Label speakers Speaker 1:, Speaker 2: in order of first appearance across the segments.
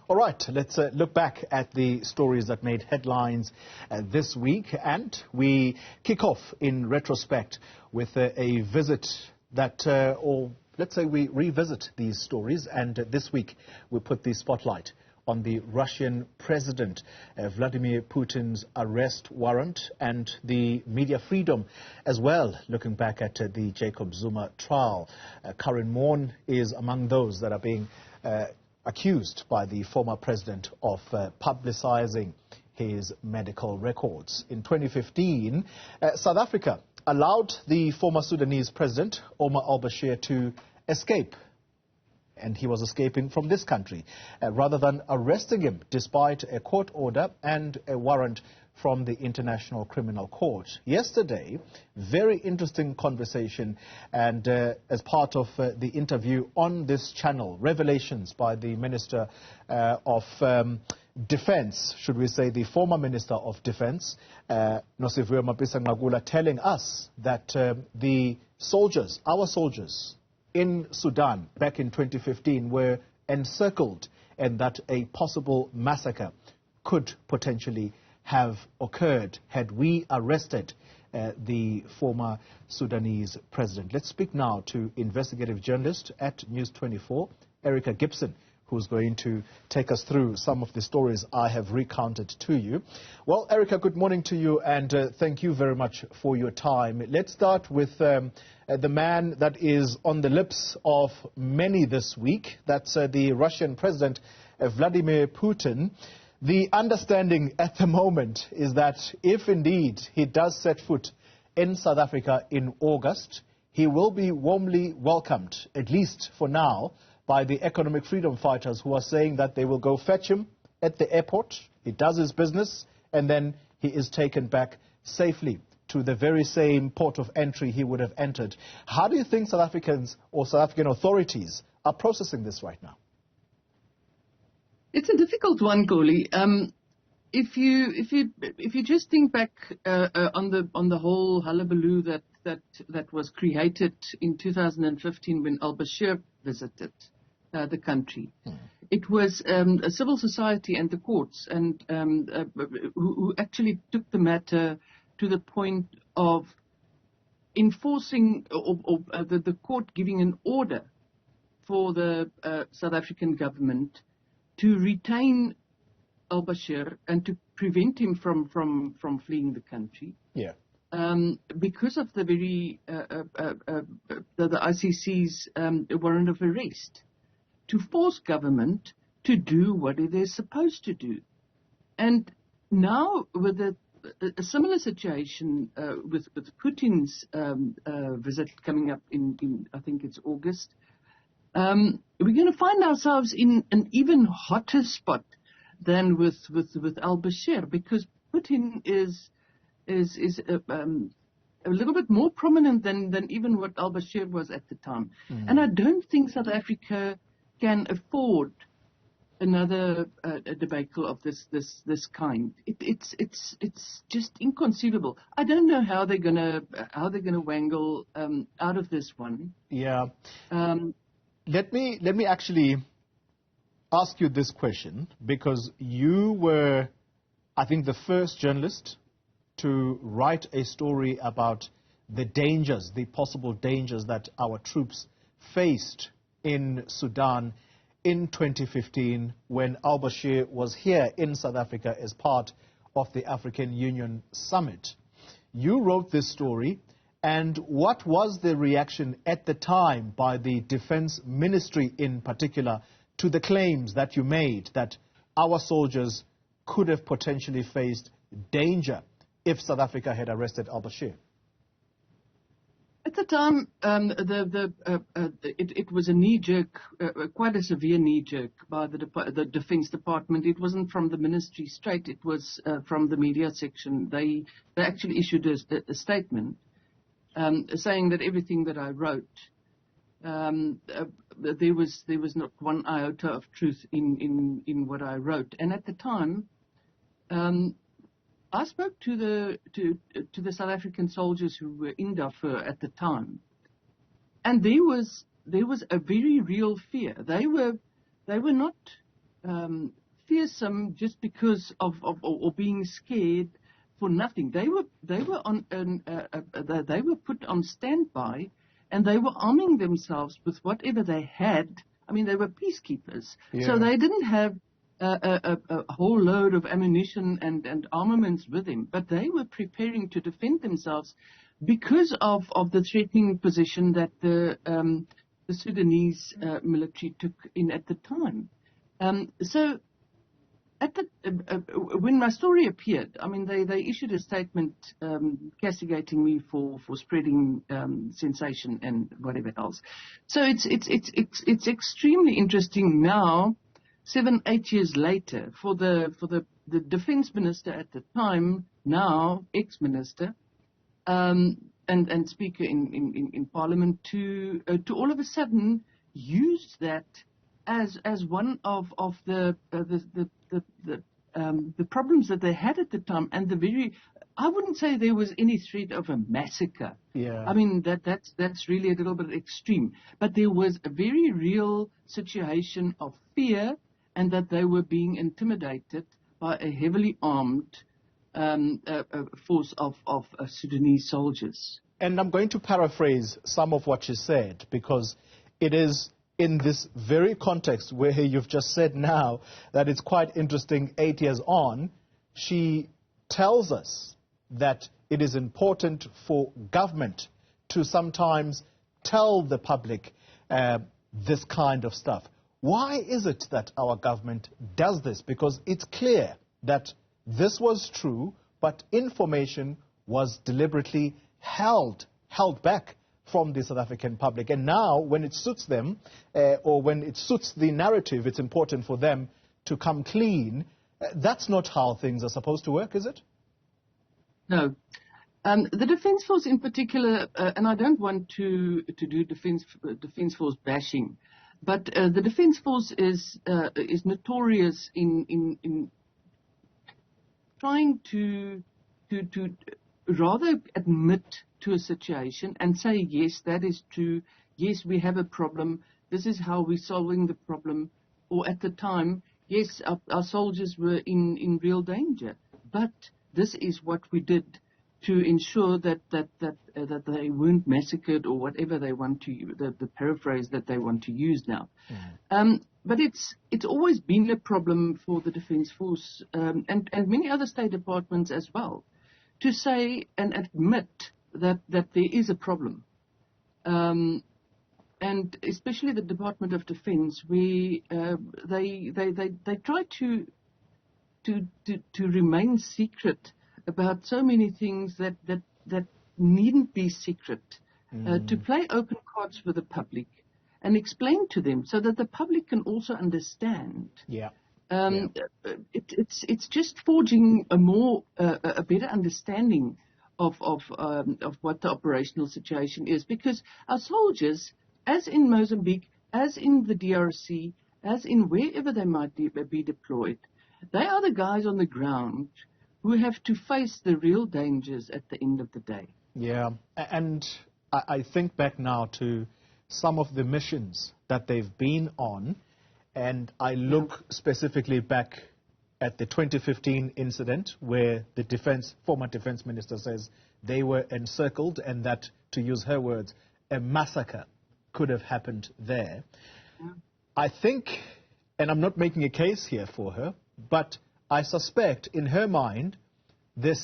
Speaker 1: All right, let's look back at the stories that made headlines this week, and we kick off in retrospect with a visit that, or let's say we revisit these stories, and this week we put the spotlight on the Russian President Vladimir Putin's arrest warrant and the media freedom as well, looking back at the Jacob Zuma trial. Karyn is among those that are being accused by the former president of publicizing his medical records. In 2015, South Africa allowed the former Sudanese president, Omar al-Bashir, to escape. And he was escaping from this country, rather than arresting him despite a court order and a warrant from the International Criminal Court. Yesterday, very interesting conversation, and as part of the interview on this channel, revelations by the Minister of Defense, should we say the former Minister of Defense, Nosiviwe Mapisa-Nqakula, telling us that the soldiers, our soldiers, in Sudan back in 2015 were encircled, and that a possible massacre could potentially have occurred had we arrested the former Sudanese president. Let's speak now to investigative journalist at News 24, Erika Gibson, who's going to take us through some of the stories I have recounted to you. Well, Erika, good morning to you, and thank you very much for your time. Let's start with the man that is on the lips of many this week. That's the Russian President Vladimir Putin. The understanding at the moment is that if indeed he does set foot in South Africa in August, he will be warmly welcomed, at least for now, by the economic freedom fighters who are saying that they will go fetch him at the airport. He does his business, and then he is taken back safely to the very same port of entry he would have entered. How do you think South Africans or South African authorities are processing this right now?
Speaker 2: It's a difficult one, Xoli. If you just think back on the whole hullabaloo that was created in 2015 when al-Bashir visited the country, it was a civil society and the courts and who actually took the matter to the point of enforcing or the court giving an order for the South African government to retain al-Bashir and to prevent him from fleeing the country.
Speaker 1: Yeah.
Speaker 2: Because of the very the ICC's warrant of arrest, to force government to do what it is supposed to do. And now with a similar situation with Putin's visit coming up in I think it's August, we're going to find ourselves in an even hotter spot than with al-Bashir, because Putin is a little bit more prominent than even what al-Bashir was at the time. And I don't think South Africa can afford another debacle of this kind. It's just inconceivable. I don't know how they're gonna wangle out of this one.
Speaker 1: Yeah. Let me actually ask you this question, because you were, I think, the first journalist to write a story about the dangers, the possible dangers that our troops faced in Sudan in 2015 when al-Bashir was here in South Africa as part of the African Union Summit. You wrote this story, and what was the reaction at the time by the Defense Ministry in particular to the claims that you made that our soldiers could have potentially faced danger if South Africa had arrested al-Bashir?
Speaker 2: At the time, it was a knee-jerk, quite a severe knee-jerk by the Defense Department. It wasn't from the ministry straight, it was from the media section. They actually issued a statement saying that everything that I wrote, there was not one iota of truth in what I wrote. And at the time, I spoke to the South African soldiers who were in Darfur at the time, and there was a very real fear. They were not fearsome just because of or being scared for nothing. They were put on standby, and they were arming themselves with whatever they had. I mean, they were peacekeepers, so they didn't have a whole load of ammunition and armaments with them, but they were preparing to defend themselves because of the threatening position that the Sudanese military took in at the time. So at when my story appeared, I mean, they issued a statement castigating me for spreading sensation and whatever else. So it's extremely interesting now, 7-8 years later, for the defense minister at the time, now ex-minister, and speaker in Parliament, to all of a sudden use that as one of the problems that they had at the time, and I wouldn't say there was any threat of a massacre.
Speaker 1: Yeah.
Speaker 2: I mean, that's really a little bit extreme, but there was a very real situation of fear, and that they were being intimidated by a heavily armed force of Sudanese soldiers.
Speaker 1: And I'm going to paraphrase some of what you said, because it is in this very context where you've just said now that it's quite interesting. 8 years on, she tells us that it is important for government to sometimes tell the public this kind of stuff. Why is it that our government does this? Because it's clear that this was true, but information was deliberately held back from the South African public. And now, when it suits them, or when it suits the narrative, it's important for them to come clean. That's not how things are supposed to work, is it?
Speaker 2: No. The Defence Force in particular, and I don't want to do Defence Force bashing, but the Defence Force is notorious in trying to rather admit to a situation and say, yes, that is true, yes, we have a problem, this is how we're solving the problem, or at the time, yes, our soldiers were in real danger, but this is what we did to ensure that they weren't massacred, or whatever they want to use, the paraphrase that they want to use now. But it's always been a problem for the Defence Force and many other state departments as well, to say and admit that there is a problem. And especially the Department of Defence, they try to remain secret about so many things that needn't be secret, to play open cards with the public and explain to them so that the public can also understand. It's just forging a better understanding of what the operational situation is, because our soldiers, as in Mozambique, as in the DRC, as in wherever they might be deployed, they are the guys on the ground who have to face the real dangers at the end of the day. Yeah,
Speaker 1: and I think back now to some of the missions that they've been on, and I look specifically back at the 2015 incident where the former defense minister says they were encircled, and that, to use her words, a massacre could have happened there. I think, and I'm not making a case here for her, but I suspect in her mind the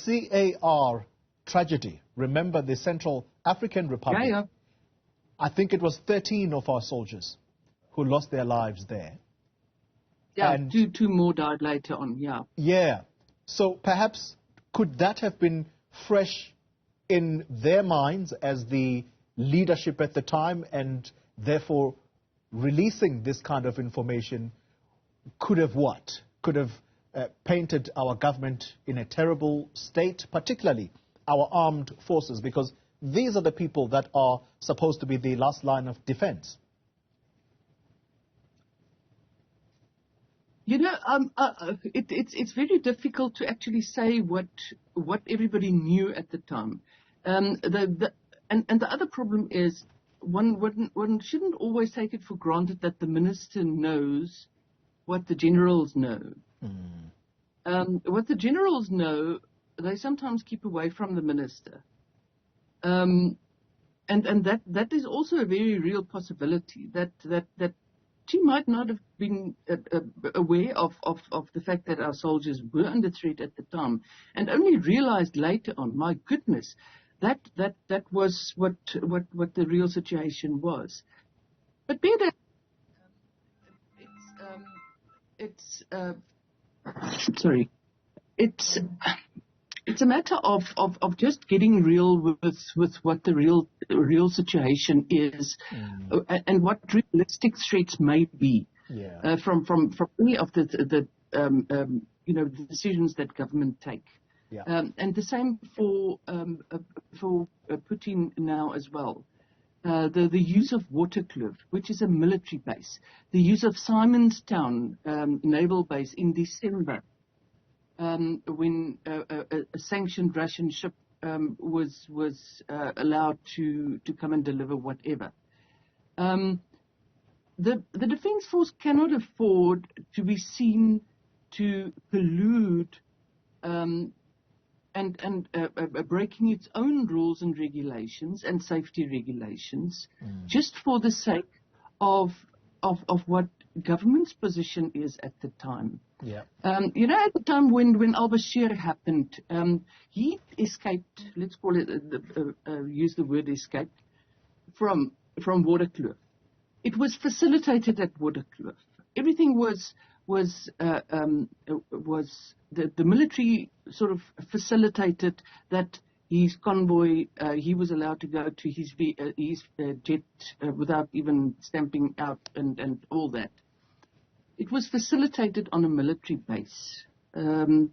Speaker 1: CAR tragedy, remember the Central African Republic, I think it was 13 of our soldiers who lost their lives there.
Speaker 2: Yeah, and two more died later on,
Speaker 1: Yeah. So perhaps could that have been fresh in their minds as the leadership at the time, and therefore releasing this kind of information could have what? Could have painted our government in a terrible state, particularly our armed forces, because these are the people that are supposed to be the last line of defense.
Speaker 2: You know, it's very difficult to actually say what everybody knew at the time. And the other problem is one shouldn't always take it for granted that the minister knows what the generals know.
Speaker 1: Mm.
Speaker 2: What the generals know, they sometimes keep away from the minister. And that is also a very real possibility, that she might not have been aware of the fact that our soldiers were under threat at the time, and only realized later on, my goodness, that was what the real situation was. But be that it's a matter of just getting real with what the real situation is, and what realistic threats may be, from any of the decisions that government take.
Speaker 1: Yeah.
Speaker 2: And the same for Putin now as well. The use of Waterkloof, which is a military base, the use of Simonstown naval base in December, when a sanctioned Russian ship was allowed to come and deliver whatever. The Defence Force cannot afford to be seen to collude and breaking its own rules and regulations and safety regulations, just for the sake of what government's position is at the time.
Speaker 1: Yeah.
Speaker 2: At the time when al-Bashir happened, he escaped, let's call it, use the word escaped, from Waterkloof. It was facilitated at Waterkloof. Everything was the military sort of facilitated that his convoy, he was allowed to go to his jet without even stamping out and all that. It was facilitated on a military base. The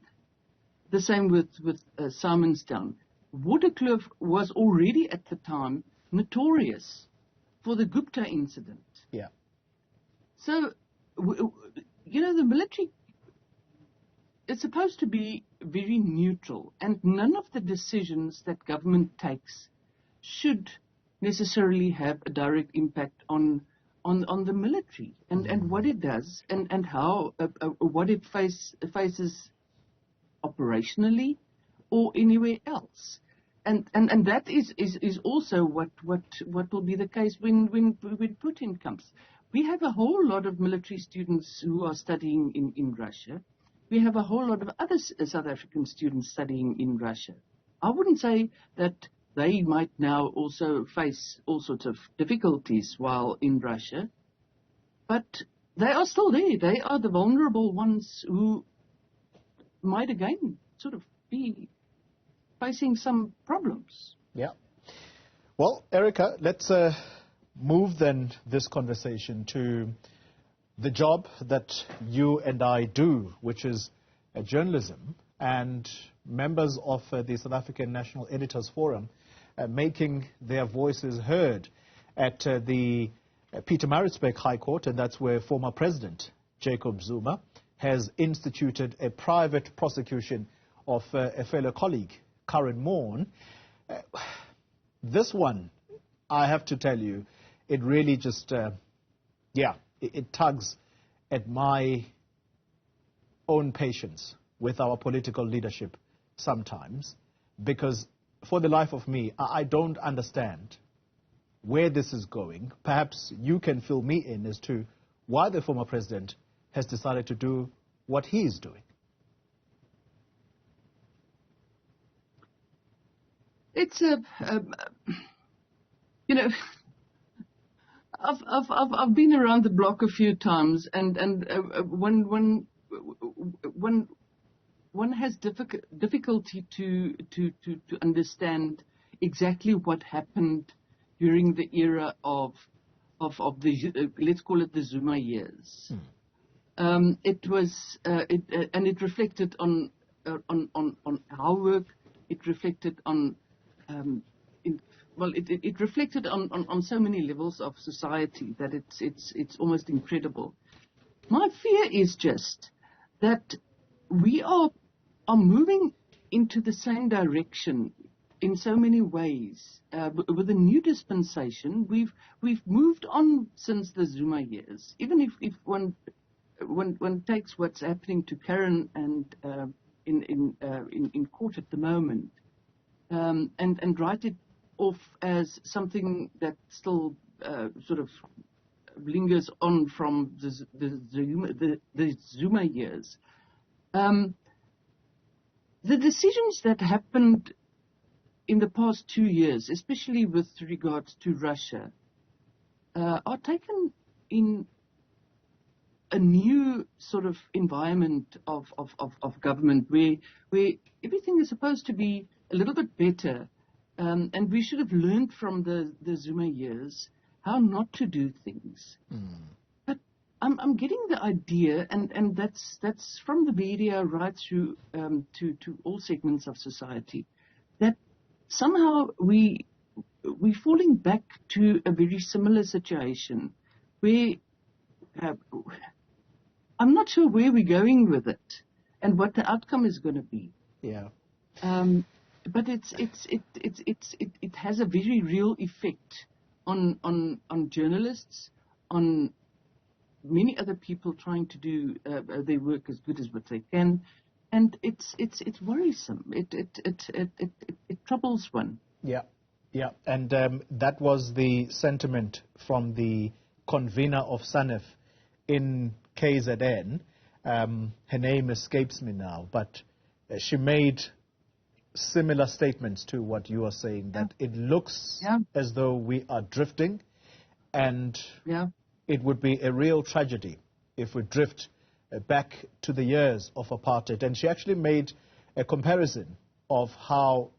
Speaker 2: same with Simonstown. Waterkloof was already at the time notorious for the Gupta incident.
Speaker 1: Yeah.
Speaker 2: So, the military is supposed to be very neutral, and none of the decisions that government takes should necessarily have a direct impact on the military and what it does and how what it faces operationally or anywhere else. And that is also what will be the case when Putin comes. We have a whole lot of military students who are studying in Russia. We have a whole lot of other South African students studying in Russia. I wouldn't say that they might now also face all sorts of difficulties while in Russia, but they are still there. They are the vulnerable ones who might again sort of be facing some problems.
Speaker 1: Yeah. Well, Erika, let's move then this conversation to the job that you and I do, which is journalism, and members of the South African National Editors Forum making their voices heard at the Pietermaritzburg High Court, and that's where former President Jacob Zuma has instituted a private prosecution of a fellow colleague, Karyn Maughan. This one, I have to tell you, it really just, it tugs at my own patience with our political leadership sometimes, because for the life of me, I don't understand where this is going. Perhaps you can fill me in as to why the former president has decided to do what he is doing.
Speaker 2: It's I've been around the block a few times, and when one has difficulty to understand exactly what happened during the era of the let's call it the Zuma years. It was and it reflected on our work. It reflected on it reflected on so many levels of society that it's almost incredible. My fear is just that we are moving into the same direction in so many ways. With the new dispensation, we've moved on since the Zuma years. Even if one one takes what's happening to Karyn and in court at the moment, and write it off as something that still sort of lingers on from the Zuma years. The decisions that happened in the past 2 years, especially with regards to Russia, are taken in a new sort of environment of government where everything is supposed to be a little bit better, and we should have learned from the Zuma years how not to do things. But I'm getting the idea, and that's from the media right through to all segments of society, that somehow we're falling back to a very similar situation where I'm not sure where we're going with it and what the outcome is going to be.
Speaker 1: Yeah.
Speaker 2: But it has a very real effect on journalists, on many other people trying to do their work as good as what they can, and it's worrisome. It troubles one.
Speaker 1: Yeah, yeah, and that was the sentiment from the convener of SANEF in KZN. Her name escapes me now, but she made similar statements to what you are saying, that it looks as though we are drifting, and it would be a real tragedy if we drift back to the years of apartheid. And she actually made a comparison of how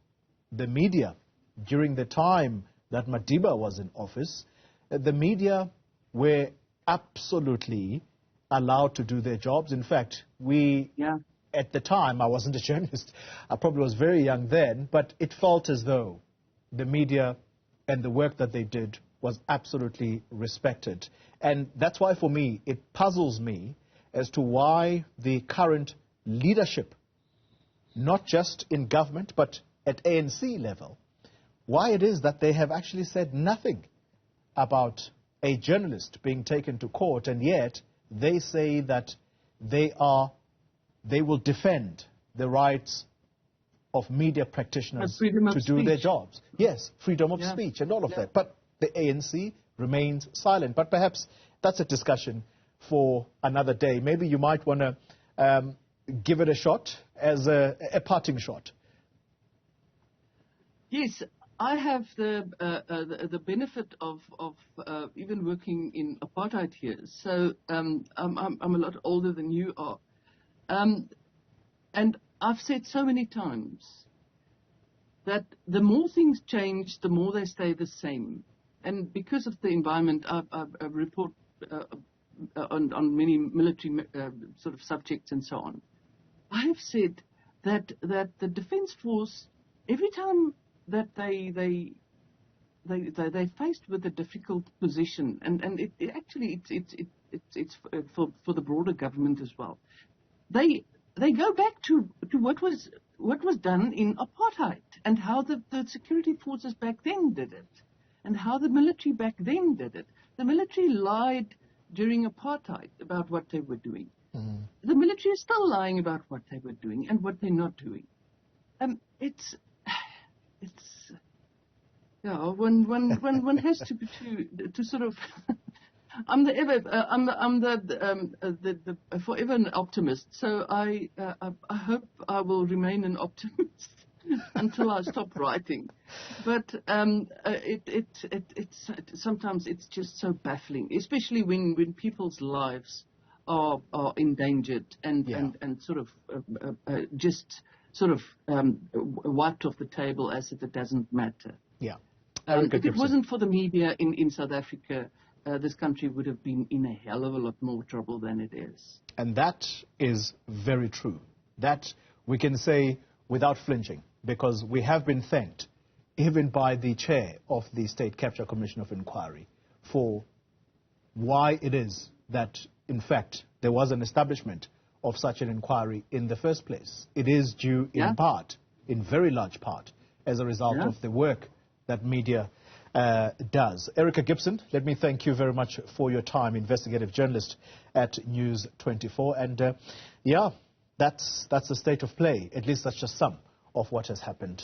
Speaker 1: the media, during the time that Madiba was in office, the media were absolutely allowed to do their jobs. In fact, at the time, I wasn't a journalist, I probably was very young then, but it felt as though the media and the work that they did was absolutely respected. And that's why, for me, it puzzles me as to why the current leadership, not just in government, but at ANC level, why it is that they have actually said nothing about a journalist being taken to court, and yet they say that they will defend the rights of media practitioners to do their jobs. Yes, freedom of speech and all of that. But the ANC remains silent. But perhaps that's a discussion for another day. Maybe you might want to give it a shot as a parting shot. Yes,
Speaker 2: I have the benefit of even working in apartheid years. So I'm a lot older than you are. And I've said so many times that the more things change, the more they stay the same. And because of the environment, I report on many military sort of subjects and so on. I have said that the Defence Force, every time that they faced with a difficult position, and it's for the broader government as well. They go back to what was done in apartheid, and how the security forces back then did it, and how the military back then did it. The military lied during apartheid about what they were doing. The military is still lying about what they were doing and what they're not doing. One has to sort of. I'm the forever an optimist. So I hope I will remain an optimist until I stop writing. But sometimes it's just so baffling, especially when people's lives are endangered and sort of wiped off the table as if it doesn't matter.
Speaker 1: Yeah.
Speaker 2: If it wasn't for the media in South Africa, this country would have been in a hell of a lot more trouble than it is.
Speaker 1: And that is very true. That we can say without flinching, because we have been thanked, even by the chair of the State Capture Commission of Inquiry, for why it is that, in fact, there was an establishment of such an inquiry in the first place. It is due in part, in very large part, as a result of the work that media does. Erika Gibson, let me thank you very much for your time, investigative journalist at News 24. And yeah, that's the state of play. At least that's just some of what has happened.